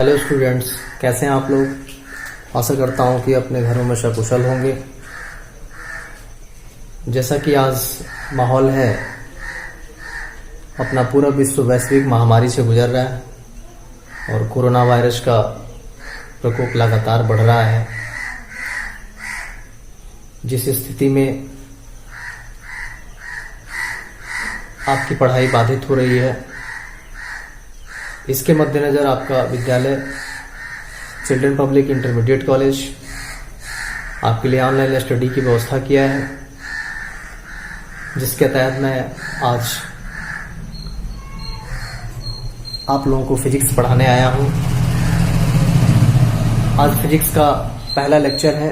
Hello students, कैसे हैं आप लोग। आशा करता हूं कि अपने घरों में सकुशल होंगे। जैसा कि आज माहौल है, अपना पूरा विश्व वैश्विक महामारी से गुजर रहा है और कोरोना वायरस का प्रकोप लगातार बढ़ रहा है। जिस स्थिति में आपकी पढ़ाई बाधित हो रही है, इसके मद्देनज़र आपका विद्यालय चिल्ड्रन पब्लिक इंटरमीडिएट कॉलेज आपके लिए ऑनलाइन स्टडी की व्यवस्था किया है, जिसके तहत मैं आज आप लोगों को फिजिक्स पढ़ाने आया हूं। आज फिजिक्स का पहला लेक्चर है।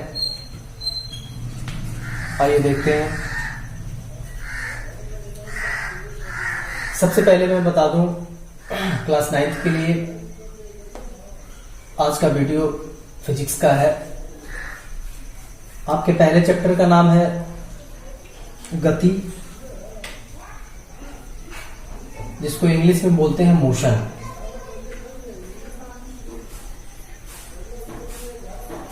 आइए देखते हैं। सबसे पहले मैं बता दूं, क्लास 9th के लिए आज का वीडियो फिजिक्स का है। आपके पहले चैप्टर का नाम है गति, जिसको इंग्लिश में बोलते हैं मोशन।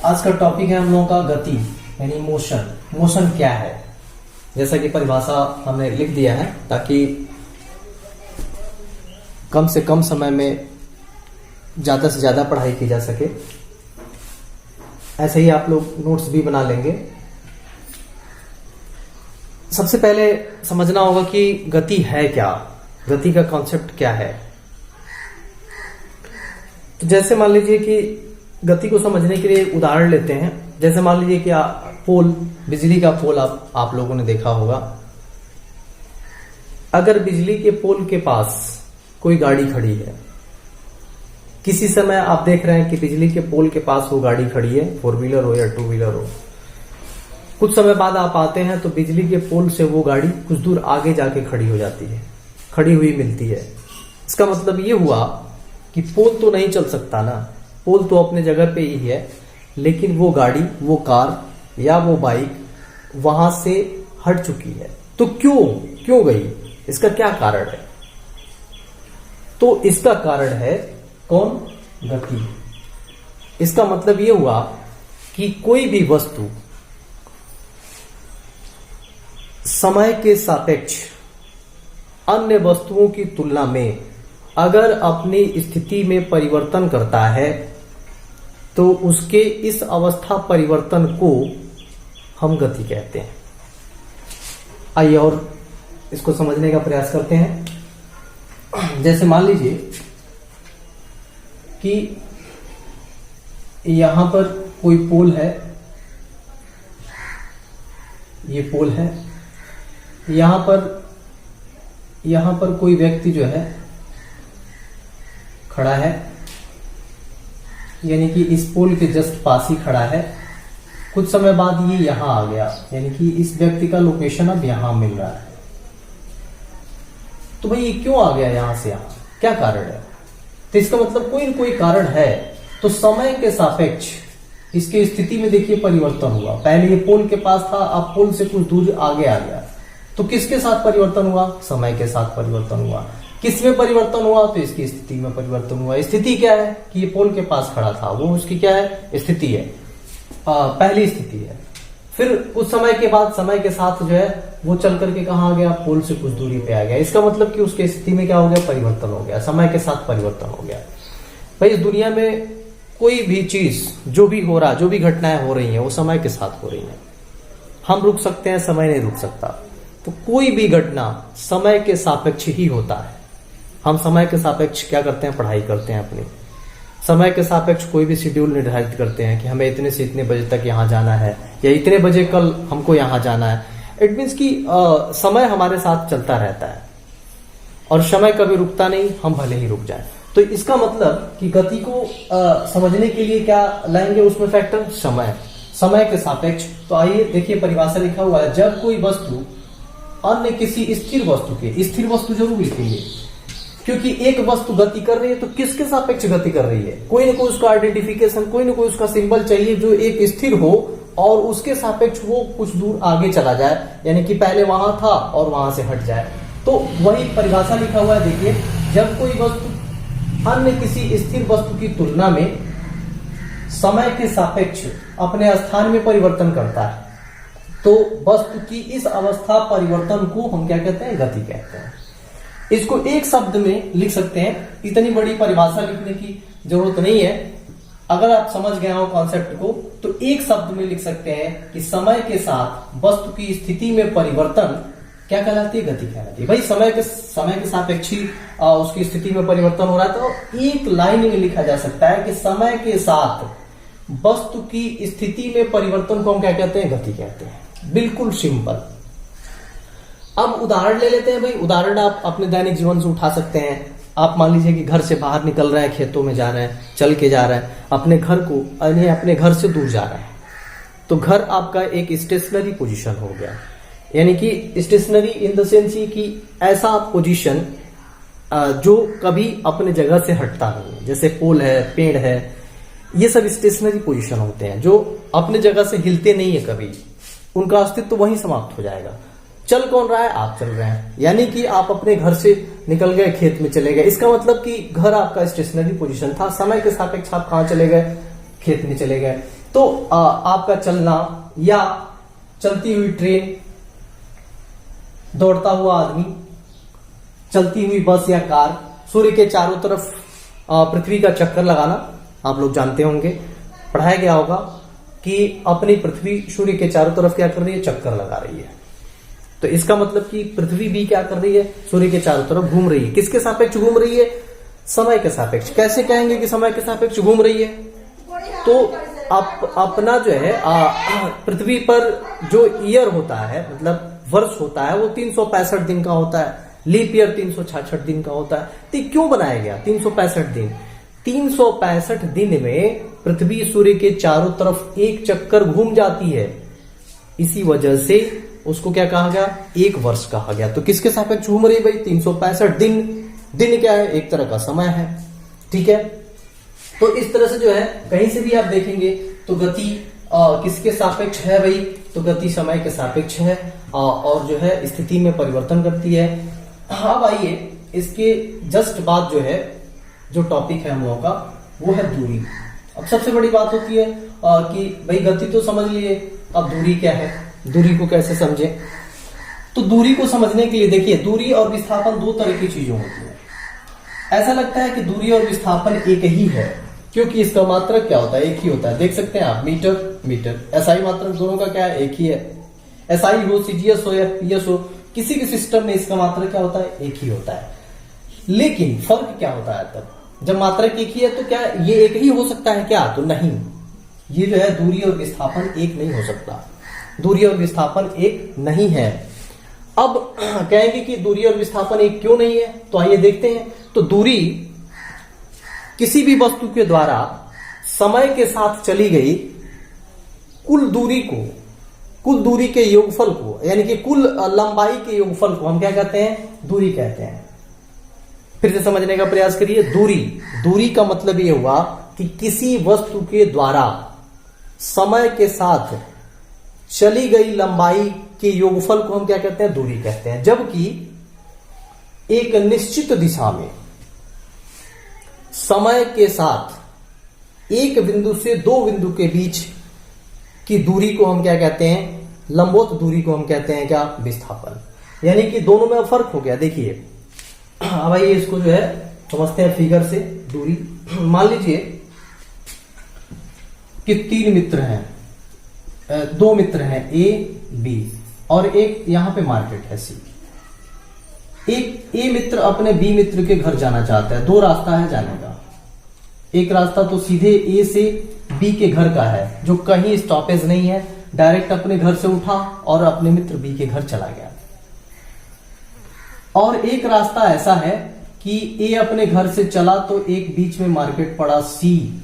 आज का टॉपिक है हम लोगों का गति यानी मोशन। मोशन क्या है, जैसा कि परिभाषा हमने लिख दिया है ताकि कम से कम समय में ज्यादा से ज्यादा पढ़ाई की जा सके। ऐसे ही आप लोग नोट्स भी बना लेंगे। सबसे पहले समझना होगा कि गति है क्या, गति का कॉन्सेप्ट क्या है। तो जैसे मान लीजिए कि गति को समझने के लिए उदाहरण लेते हैं। जैसे मान लीजिए कि पोल, बिजली का पोल आप लोगों ने देखा होगा। अगर बिजली के पोल के पास कोई गाड़ी खड़ी है, किसी समय आप देख रहे हैं कि बिजली के पोल के पास वो गाड़ी खड़ी है, 4 व्हीलर हो या 2 व्हीलर हो। कुछ समय बाद आप आते हैं तो बिजली के पोल से वो गाड़ी कुछ दूर आगे जाके खड़ी हो जाती है, खड़ी हुई मिलती है। इसका मतलब ये हुआ कि पोल तो नहीं चल सकता ना, पोल तो अपने जगह पे ही है, लेकिन वो गाड़ी, वो कार या वो बाइक वहां से हट चुकी है। तो क्यों गई, इसका क्या कारण है? तो इसका कारण है कौन? गति। इसका मतलब यह हुआ कि कोई भी वस्तु समय के सापेक्ष अन्य वस्तुओं की तुलना में अगर अपनी स्थिति में परिवर्तन करता है तो उसके इस अवस्था परिवर्तन को हम गति कहते हैं। आइए और इसको समझने का प्रयास करते हैं। जैसे मान लीजिए कि यहां पर कोई पोल है, ये पोल है। यहां पर कोई व्यक्ति जो है खड़ा है, यानी कि इस पोल के जस्ट पास ही खड़ा है। कुछ समय बाद ये यहां आ गया, यानी कि इस व्यक्ति का लोकेशन अब यहां मिल रहा है। तो भाई ये क्यों आ गया यहां से यहां, क्या कारण है? तो इसका मतलब कोई न कोई कारण है। तो समय के सापेक्ष इसकी स्थिति में देखिए परिवर्तन हुआ। पहले ये पोल के पास था, अब पोल से कुछ दूर आगे आ गया। तो किसके साथ परिवर्तन हुआ? समय के साथ परिवर्तन हुआ। किसमें परिवर्तन हुआ? तो इसकी स्थिति में परिवर्तन हुआ। स्थिति क्या है कि ये पोल के पास खड़ा था, वो उसकी क्या है? स्थिति है, पहली स्थिति है। फिर कुछ समय के बाद समय के साथ जो है वो चल करके कहां आ गया? पोल से कुछ दूरी पे आ गया। इसका मतलब कि उसकी स्थिति में क्या हो गया? परिवर्तन हो गया, समय के साथ परिवर्तन हो गया। भाई इस दुनिया में कोई भी चीज जो भी हो रहा, जो भी घटनाएं हो रही हैं, वो समय के साथ हो रही हैं। हम रुक सकते हैं, समय नहीं रुक सकता। तो कोई भी घटना समय के सापेक्ष ही होता है। हम समय के सापेक्ष क्या करते हैं? पढ़ाई करते हैं अपनी। समय के सापेक्ष कोई भी शेड्यूल निर्धारित करते हैं कि हमें इतने से इतने बजे तक यहां जाना है या इतने बजे कल हमको यहां जाना है। इट मीन्स कि समय हमारे साथ चलता रहता है और समय कभी रुकता नहीं, हम भले ही रुक जाएं। तो इसका मतलब कि गति को समझने के लिए क्या लाएंगे उसमें फैक्टर? समय के सापेक्ष। तो आइए देखिए, परिभाषा लिखा हुआ है, जब कोई वस्तु अन्य किसी स्थिर वस्तु के, स्थिर वस्तु जरूर लिखेंगे क्योंकि एक वस्तु गति कर रही है तो किसके सापेक्ष गति कर रही है? कोई ना कोई उसका आइडेंटिफिकेशन, कोई ना कोई उसका सिंबल चाहिए जो एक स्थिर हो और उसके सापेक्ष वो कुछ दूर आगे चला जाए, यानी कि पहले वहां था और वहां से हट जाए। तो वही परिभाषा लिखा हुआ है, देखिए, जब कोई वस्तु अन्य किसी स्थिर वस्तु की तुलना में समय के सापेक्ष अपने स्थान में परिवर्तन करता है, तो वस्तु की इस अवस्था परिवर्तन को हम क्या कहते हैं? गति कहते हैं। इसको एक शब्द में लिख सकते हैं, इतनी बड़ी परिभाषा लिखने की जरूरत नहीं है। अगर आप समझ गए हो कॉन्सेप्ट को तो एक शब्द में लिख सकते हैं कि समय के साथ वस्तु की स्थिति में परिवर्तन क्या कहलाती है? गति कहलाती है। भाई समय के सापेक्ष उसकी स्थिति में परिवर्तन हो रहा है, तो एक लाइन में लिखा जा सकता है कि समय के साथ वस्तु की स्थिति में परिवर्तन को हम क्या कहते हैं? गति कहते हैं। बिल्कुल सिंपल। अब उदाहरण ले लेते हैं भाई। उदाहरण आप अपने दैनिक जीवन से उठा सकते हैं। आप मान लीजिए कि घर से बाहर निकल रहे हैं, खेतों में जा रहे हैं, चल के जा रहे हैं, अपने घर से दूर जा रहे हैं, तो घर आपका एक स्टेशनरी पोजीशन हो गया। यानी कि स्टेशनरी इन द सेंस कि ऐसा पोजीशन जो कभी अपने जगह से हटता नहीं है। जैसे पोल है, पेड़ है, ये सब स्टेशनरी पोजीशन होते हैं जो अपने जगह से हिलते नहीं है कभी, उनका अस्तित्व तो वहीं समाप्त हो जाएगा। चल कौन रहा है? आप चल रहे हैं। यानी कि आप अपने घर से निकल गए, खेत में चले गए। इसका मतलब कि घर आपका स्टेशनरी पोजीशन था। समय के सापेक्ष आप कहां चले गए? खेत में चले गए। तो आपका चलना या चलती हुई ट्रेन, दौड़ता हुआ आदमी, चलती हुई बस या कार, सूर्य के चारों तरफ पृथ्वी का चक्कर लगाना, आप लोग जानते होंगे, पढ़ाया गया होगा कि अपनी पृथ्वी सूर्य के चारों तरफ क्या कर रही है? चक्कर लगा रही है। तो इसका मतलब कि पृथ्वी भी क्या कर रही है? सूर्य के चारों तरफ घूम रही है। किसके सापेक्ष घूम रही है? समय के सापेक्ष। कैसे कहेंगे कि समय के सापेक्ष घूम रही है? तो अपना जो है पृथ्वी पर जो ईयर होता है, मतलब वर्ष होता है, वो 365 दिन का होता है। लीप ईयर 366 दिन का होता है। तो क्यों बनाया गया 365 दिन? 365 दिन में पृथ्वी सूर्य के चारों तरफ एक चक्कर घूम जाती है। इसी वजह से उसको क्या कहा गया? एक वर्ष कहा गया। तो किसके सापेक्ष घूम रही है भाई? 365 दिन। दिन क्या है? एक तरह का समय है। ठीक है। तो इस तरह से जो है कहीं से भी आप देखेंगे तो गति किसके सापेक्ष है भाई? तो गति समय के सापेक्ष है और जो है स्थिति में परिवर्तन करती है। अब आइए इसके जस्ट बाद जो है जो टॉपिक है हम लोगों का वो है दूरी। अब सबसे बड़ी बात होती है कि भाई गति तो समझ लिए, अब दूरी क्या है? दूरी को कैसे समझे? तो दूरी को समझने के लिए देखिए, दूरी और विस्थापन दो तरह की चीजें होती है। ऐसा लगता है कि दूरी और विस्थापन एक ही है, क्योंकि इसका मात्रक क्या होता है? एक ही होता है। देख सकते हैं आप, मीटर मीटर। एसआई मात्रक दोनों का क्या है? एक ही है। एसआई हो, सीजीएस हो या पीएस हो, किसी भी सिस्टम में इसका मात्रक क्या होता है? एक ही होता है। लेकिन फर्क क्या होता है तब जब मात्रक एक ही है? तो क्या ये एक ही हो सकता है क्या? तो नहीं, ये जो है दूरी और विस्थापन एक नहीं हो सकता। दूरी और विस्थापन एक नहीं है। अब कहेंगे कि दूरी और विस्थापन एक क्यों नहीं है? तो आइए देखते हैं। तो दूरी किसी भी वस्तु के द्वारा समय के साथ चली गई कुल दूरी के योगफल को, यानी कि कुल लंबाई के योगफल को हम क्या कहते हैं? दूरी कहते हैं। फिर से समझने का प्रयास करिए। दूरी का मतलब यह हुआ कि किसी वस्तु के द्वारा समय के साथ चली गई लंबाई के योगफल को हम क्या कहते हैं? दूरी कहते हैं। जबकि एक निश्चित दिशा में समय के साथ एक बिंदु से दो बिंदु के बीच की दूरी को हम क्या कहते हैं? लंबवत दूरी को हम कहते हैं क्या? विस्थापन। यानी कि दोनों में फर्क हो गया। देखिए अब आइए इसको जो है समझते हैं फिगर से। दूरी, मान लीजिए कि तीन मित्र हैं, दो मित्र हैं ए बी, और एक यहां पे मार्केट है सी। एक ए मित्र अपने बी मित्र के घर जाना चाहता है। दो रास्ता है जाने का। एक रास्ता तो सीधे ए से बी के घर का है, जो कहीं स्टॉपेज नहीं है, डायरेक्ट अपने घर से उठा और अपने मित्र बी के घर चला गया। और एक रास्ता ऐसा है कि ए अपने घर से चला तो एक बीच में मार्केट पड़ा सी,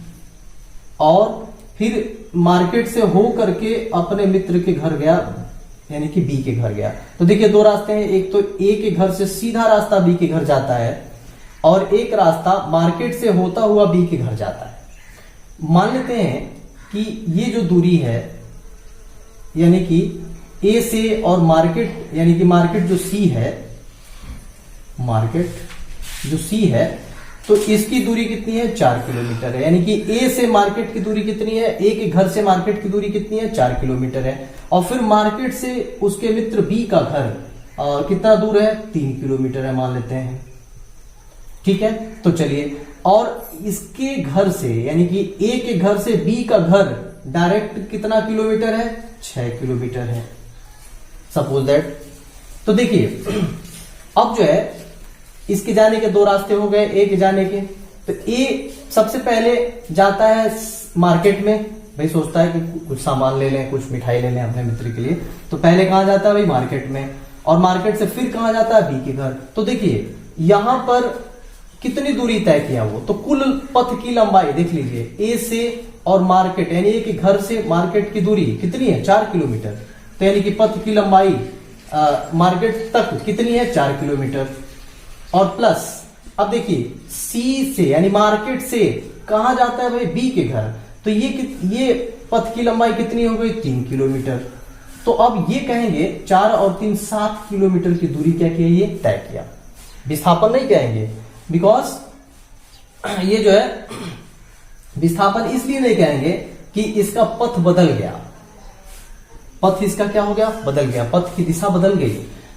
और फिर मार्केट से हो करके अपने मित्र के घर गया, यानी कि बी के घर गया। तो देखिए दो रास्ते हैं। एक तो ए के घर से सीधा रास्ता बी के घर जाता है, और एक रास्ता मार्केट से होता हुआ बी के घर जाता है। मान लेते हैं कि ये जो दूरी है, यानी कि ए से और मार्केट, यानी कि मार्केट जो सी है, तो तो इसकी दूरी कितनी है, 4 किलोमीटर है। यानी कि ए से मार्केट की दूरी कितनी है, ए के घर से मार्केट की दूरी कितनी है, 4 किलोमीटर है। और फिर मार्केट से उसके मित्र बी का घर कितना दूर है, 3 किलोमीटर है मान लेते हैं, ठीक है। तो चलिए, और इसके घर से यानी कि ए के घर से बी का घर डायरेक्ट कितना किलोमीटर है, 6 किलोमीटर है, सपोज दैट। तो देखिए अब जो है इसके जाने के दो रास्ते हो गए, ए के जाने के। तो ए सबसे पहले जाता है मार्केट में, भाई सोचता है कि कुछ सामान ले लें, कुछ मिठाई ले लें अपने मित्र के लिए। तो पहले कहां जाता है भाई, मार्केट में, और मार्केट से फिर कहां जाता है, बी के घर। तो देखिए यहां पर कितनी दूरी तय किया वो, तो कुल पथ की लंबाई देख लीजिए, ए से और मार्केट यानी ए के घर से मार्केट की दूरी कितनी है, 4 किलोमीटर। तो यानी कि पथ की लंबाई मार्केट तक कितनी है, 4 किलोमीटर। और प्लस अब देखिए सी से यानी मार्केट से कहां जाता है भाई, बी के घर। तो ये पथ की लंबाई कितनी हो गई, 3 किलोमीटर। तो अब ये कहेंगे 4 और 3 7 किलोमीटर की दूरी क्या किया, ये तय किया। विस्थापन नहीं कहेंगे, बिकॉज ये जो है विस्थापन इसलिए नहीं कहेंगे कि इसका पथ बदल गया, पथ इसका क्या हो गया, बदल गया, पथ की दिशा बदल गई।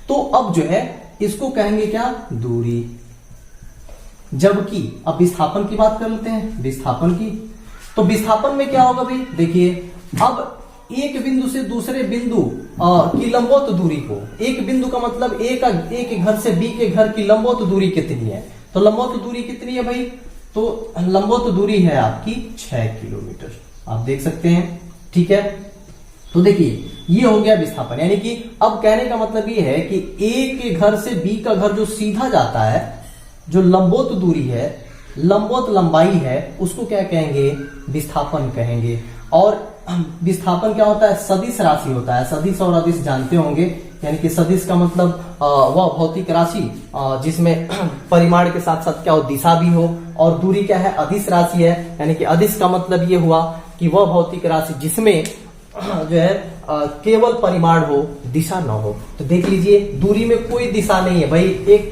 तो अब जो है इसको कहेंगे क्या, दूरी। जबकि अब विस्थापन की बात कर लेते हैं, विस्थापन की। तो विस्थापन में क्या होगा भाई, देखिए अब एक बिंदु से दूसरे बिंदु की लंबवत दूरी को, एक बिंदु का मतलब ए के घर से बी के घर की लंबवत दूरी कितनी है, तो लंबवत दूरी कितनी है भाई, तो लंबवत दूरी है आपकी 6 किलोमीटर, आप देख सकते हैं, ठीक है। तो देखिए ये हो गया विस्थापन। यानी कि अब कहने का मतलब ये है कि ए के घर से बी का घर जो सीधा जाता है, जो लंबवत दूरी है, लंबवत लंबाई है, उसको क्या कहेंगे, विस्थापन कहेंगे। और विस्थापन क्या होता है, सदिश राशि होता है। सदिश और अदिश जानते होंगे, यानी कि सदिश का मतलब वह भौतिक राशि जिसमें परिमाण के साथ साथ क्या हो, दिशा भी हो, और दूरी क्या है, अदिश राशि है। यानी कि अदिश का मतलब ये हुआ कि वह भौतिक राशि जिसमें जो है केवल परिमाण हो, दिशा न हो। तो देख लीजिए दूरी में कोई दिशा नहीं है भाई,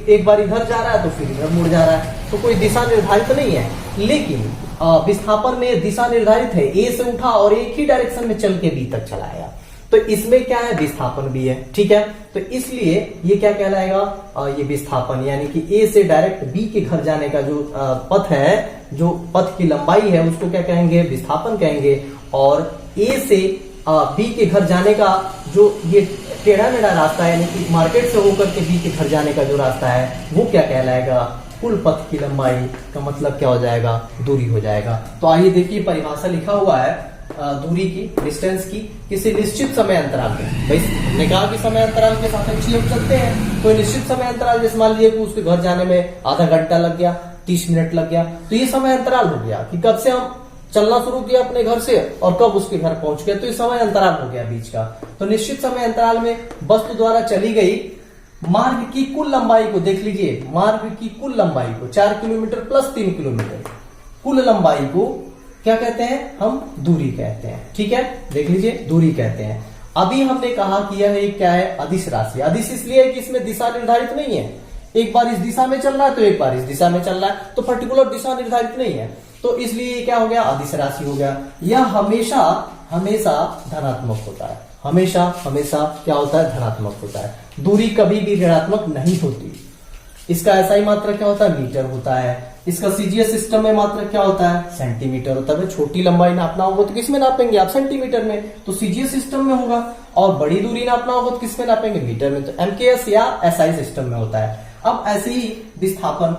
एक बार इधर जा रहा है तो फिर इधर मुड़ जा रहा है, तो कोई दिशा निर्धारित नहीं है। लेकिन विस्थापन में दिशा निर्धारित है, ए से उठा और एक ही डायरेक्शन में चल के बी तक चलाया। तो इसमें क्या है, विस्थापन भी है, ठीक है। तो इसलिए ये क्या कहलाएगा, ये विस्थापन, यानी कि ए से डायरेक्ट बी के घर जाने का जो पथ है, जो पथ की लंबाई है, उसको क्या कहेंगे, विस्थापन कहेंगे। और ए से बी के घर जाने का जो ये टेढ़ा मेढ़ा रास्ता है, यानी कि मार्केट से होकर के बी के घर जाने का जो रास्ता है, वो क्या कहलाएगा, कुल पथ की लंबाई का मतलब क्या हो जाएगा, दूरी हो जाएगा। तो आइए देखिए परिभाषा लिखा हुआ है दूरी की, डिस्टेंस की, किसी निश्चित समय अंतराल में। भाई हमने कहा कि समय अंतराल के साथ हम चलते हैं, कोई निश्चित समय अंतराल, जैसे मान लीजिए कि उसके घर जाने में आधा घंटा लग गया, 30 मिनट लग गया, तो ये समय अंतराल हो गया कि कब से हम चलना शुरू किया अपने घर से और कब उसके घर पहुंच गए, तो ये समय अंतराल हो गया बीच का। तो निश्चित समय अंतराल में वस्तु द्वारा चली गई मार्ग की कुल लंबाई को देख लीजिए, मार्ग की कुल लंबाई को 4 किलोमीटर प्लस 3 किलोमीटर, कुल लंबाई को क्या कहते हैं, हम दूरी कहते हैं, ठीक है। देख लीजिए दूरी कहते हैं। अभी हमने कहा कि यह एक क्या है, अदिश राशि। अदिश इसलिए है कि इसमें दिशा निर्धारित नहीं है, एक बार इस दिशा में चल रहा है तो एक बार इस दिशा में चल रहा है, तो पर्टिकुलर दिशा निर्धारित नहीं है, तो इसलिए क्या हो गया, अदिश राशि हो गया। यह हमेशा हमेशा धनात्मक होता है, हमेशा हमेशा क्या होता है, धनात्मक होता है। दूरी कभी भी ऋणात्मक नहीं होती। इसका ऐसा ही मात्रक क्या होता है, मीटर होता है। इसका सीजीएस सिस्टम में मात्रक क्या होता है, सेंटीमीटर होता है। छोटी लंबाई नापना होगा तो किसमें नापेंगे आप, सेंटीमीटर में, तो सीजीएस सिस्टम में होगा। और बड़ी दूरी नापना होगा तो किसमें नापेंगे, मीटर में, तो एमकेएस या एसआई सिस्टम में होता है। अब ऐसे ही विस्थापन,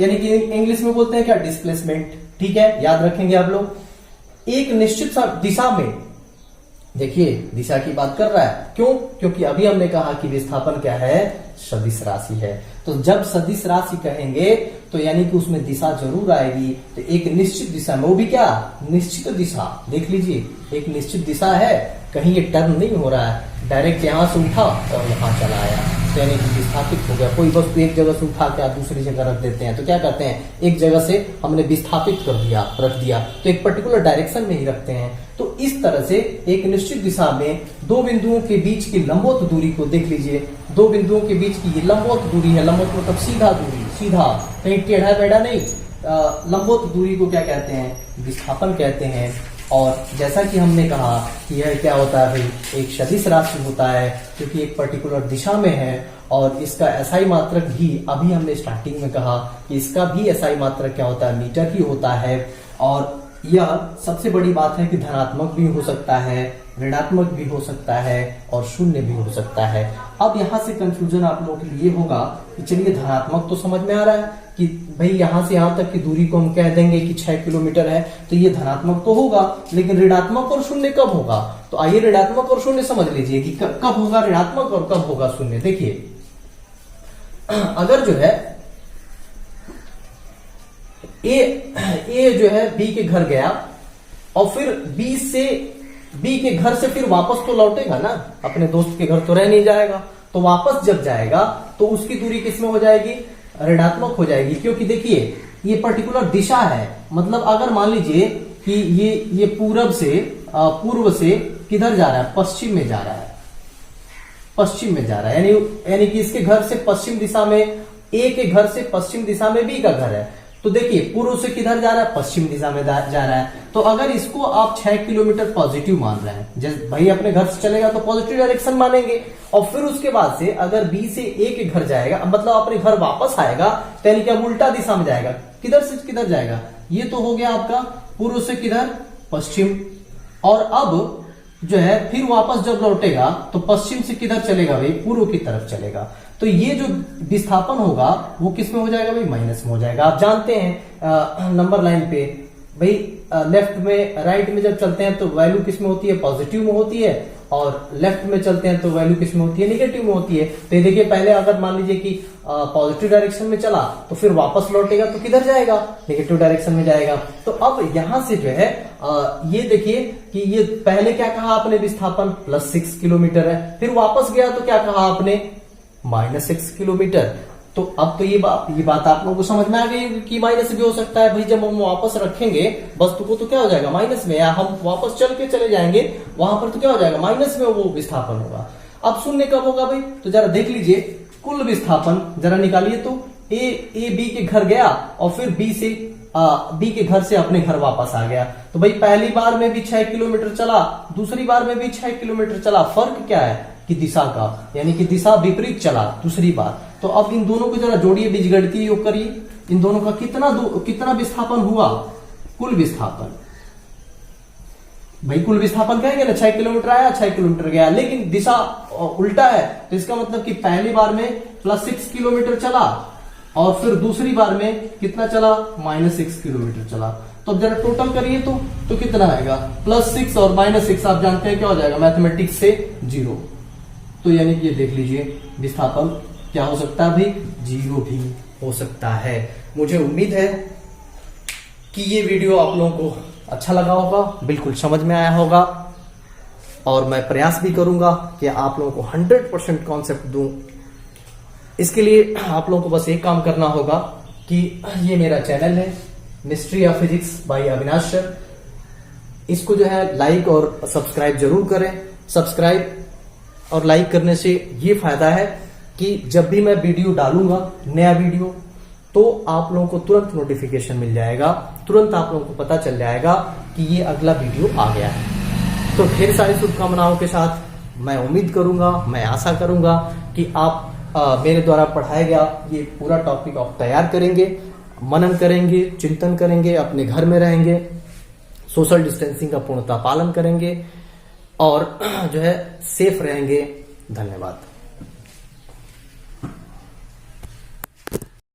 यानी कि इंग्लिश में बोलते हैं क्या, डिस्प्लेसमेंट, ठीक है, याद रखेंगे आप लोग। एक निश्चित दिशा में, देखिए दिशा की बात कर रहा है, क्यों, क्योंकि अभी हमने कहा कि विस्थापन क्या है, सदिश राशि है। तो जब सदिश राशि कहेंगे तो यानी कि उसमें दिशा जरूर आएगी। तो एक निश्चित दिशा में, वो भी क्या, निश्चित दिशा, देख लीजिए एक निश्चित दिशा है, कहीं ये टर्न नहीं हो रहा है, डायरेक्ट यहां से उठा और यहां चला आया, तो यानी कि विस्थापित हो गया। कोई वस्तु एक जगह से उठा के आप दूसरी जगह रख देते हैं तो क्या कहते हैं, एक जगह से हमने विस्थापित कर दिया, रख दिया, तो एक पर्टिकुलर डायरेक्शन में ही रखते हैं। तो इस तरह से एक निश्चित दिशा में दो बिंदुओं के बीच की लंबवत दूरी को देख लीजिए, दो बिंदुओं के बीच की ये लंबवत दूरी है, लंबवत मतलब सीधा दूरी, सीधा, कहीं टेढ़ा मेढ़ा नहीं, लंबवत दूरी को क्या कहते हैं, विस्थापन कहते हैं। और जैसा कि हमने कहा कि यह क्या होता है भाई, एक सदिश राशि होता है क्योंकि एक पर्टिकुलर दिशा में है, और इसका एसआई मात्रक भी अभी हमने स्टार्टिंग में कहा कि इसका भी एसआई मात्रक क्या होता है, मीटर ही होता है। और यह सबसे बड़ी बात है कि धनात्मक भी हो सकता है, ऋणात्मक भी हो सकता है और शून्य भी हो सकता है। अब यहाँ से कंफ्यूजन आप लोगों के लिए होगा कि चलिए धनात्मक तो समझ में आ रहा है कि भाई यहाँ से यहाँ तक की दूरी को हम कह देंगे कि 6 किलोमीटर है, तो ये धनात्मक तो होगा, लेकिन ऋणात्मक और शून्य कब होगा? तो आइए ऋणात्मक और शून्य समझ लीजिए कि कब होगा ऋणात्मक और कब होगा शून्य। देखिए अगर जो है ए जो है बी के घर गया और फिर बी के घर से फिर वापस तो लौटेगा ना, अपने दोस्त के घर तो रह नहीं जाएगा, तो वापस जब जाएगा तो उसकी दूरी किसमें हो जाएगी, ऋणात्मक हो जाएगी। क्योंकि देखिए ये पर्टिकुलर दिशा है, मतलब अगर मान लीजिए कि ये पूर्व से किधर जा रहा है, पश्चिम में जा रहा है, पश्चिम में जा रहा है, यानी कि इसके घर से पश्चिम दिशा में, ए के घर से पश्चिम दिशा में बी का घर है, तो देखिए पूर्व से किधर जा रहा है, पश्चिम दिशा में जा रहा है। तो अगर इसको आप 6 किलोमीटर पॉजिटिव मान रहे हैं, जैसे भाई अपने घर से चलेगा तो पॉजिटिव डायरेक्शन मानेंगे, और फिर उसके बाद से अगर बी से ए के घर जाएगा, मतलब अपने घर वापस आएगा, तो यानी कि अब उल्टा दिशा में जाएगा, किधर से किधर जाएगा, ये तो हो गया आपका पूर्व से किधर, पश्चिम। और अब जो है फिर वापस जब लौटेगा तो पश्चिम से किधर चलेगा भाई, पूर्व की तरफ चलेगा। तो ये जो विस्थापन होगा वो किस में हो जाएगा भाई, माइनस में हो जाएगा। आप जानते हैं नंबर लाइन पे भाई लेफ्ट में राइट में जब चलते हैं तो वैल्यू किस में होती है, पॉजिटिव में होती है, और लेफ्ट में चलते हैं तो वैल्यू किस में होती है, नेगेटिव में होती है। तो ये देखिए पहले अगर मान लीजिए कि पॉजिटिव डायरेक्शन में चला तो फिर वापस लौटेगा तो किधर जाएगा, नेगेटिव डायरेक्शन में जाएगा। तो अब यहां से जो है ये देखिए कि ये पहले क्या कहा आपने, विस्थापन +6 किलोमीटर है, फिर वापस गया तो क्या कहा आपने, -6 किलोमीटर। तो अब तो ये बात आप लोगों को समझ में आ गई कि माइनस भी हो सकता है भाई, जब हम वापस रखेंगे वस्तु को तो क्या हो जाएगा, माइनस में, या हम वापस चल के चले जाएंगे वहां पर तो क्या हो जाएगा, माइनस में वो विस्थापन होगा। अब शून्य कब होगा भाई, तो जरा देख लीजिए कुल विस्थापन जरा निकालिए। तो ए बी के घर गया और फिर बी के घर से अपने घर वापस आ गया, तो भाई पहली बार में भी 6 किलोमीटर चला, दूसरी बार में भी 6 किलोमीटर चला। फर्क क्या है कि दिशा का, यानी कि दिशा विपरीत चला दूसरी बार। तो अब इन दोनों को जरा जोड़िए, बीजगणितीय योग करिए, इन दोनों का कितना विस्थापन हुआ, कुल विस्थापन। भाई कुल विस्थापन कहेंगे ना, 6 किलोमीटर आया 6 किलोमीटर गया, लेकिन दिशा उल्टा है, तो इसका मतलब कि पहली बार में +6 किलोमीटर चला और फिर दूसरी बार में कितना चला, -6 किलोमीटर चला। तो अब जरा टोटल करिए तो कितना आएगा, +6 और -6 आप जानते हैं क्या हो जाएगा, मैथमेटिक्स से 0। तो यानी कि ये देख लीजिए विस्थापन क्या हो सकता है भाई, 0 भी हो सकता है। मुझे उम्मीद है कि ये वीडियो आप लोगों को अच्छा लगा होगा, बिल्कुल समझ में आया होगा, और मैं प्रयास भी करूंगा कि आप लोगों को 100% कॉन्सेप्ट दूं। इसके लिए आप लोगों को बस एक काम करना होगा कि ये मेरा चैनल है mystery of physics bye Avinash sir, इसको जो है लाइक और सब्सक्राइब जरूर करें। सब्सक्राइब और लाइक करने से ये फायदा है कि जब भी मैं वीडियो डालूंगा, नया वीडियो, तो आप लोगों को तुरंत नोटिफिकेशन मिल जाएगा, तुरंत आप लोगों को पता चल जाएगा कि ये अगला वीडियो आ गया है। तो ढेर सारी शुभकामनाओं के साथ मैं उम्मीद करूंगा, मैं आशा करूंगा कि आप मेरे द्वारा पढ़ाया गया ये पूरा टॉपिक आप तैयार करेंगे, मनन करेंगे, चिंतन करेंगे, अपने घर में रहेंगे, सोशल डिस्टेंसिंग का पूर्णतः पालन करेंगे और जो है सेफ रहेंगे। धन्यवाद।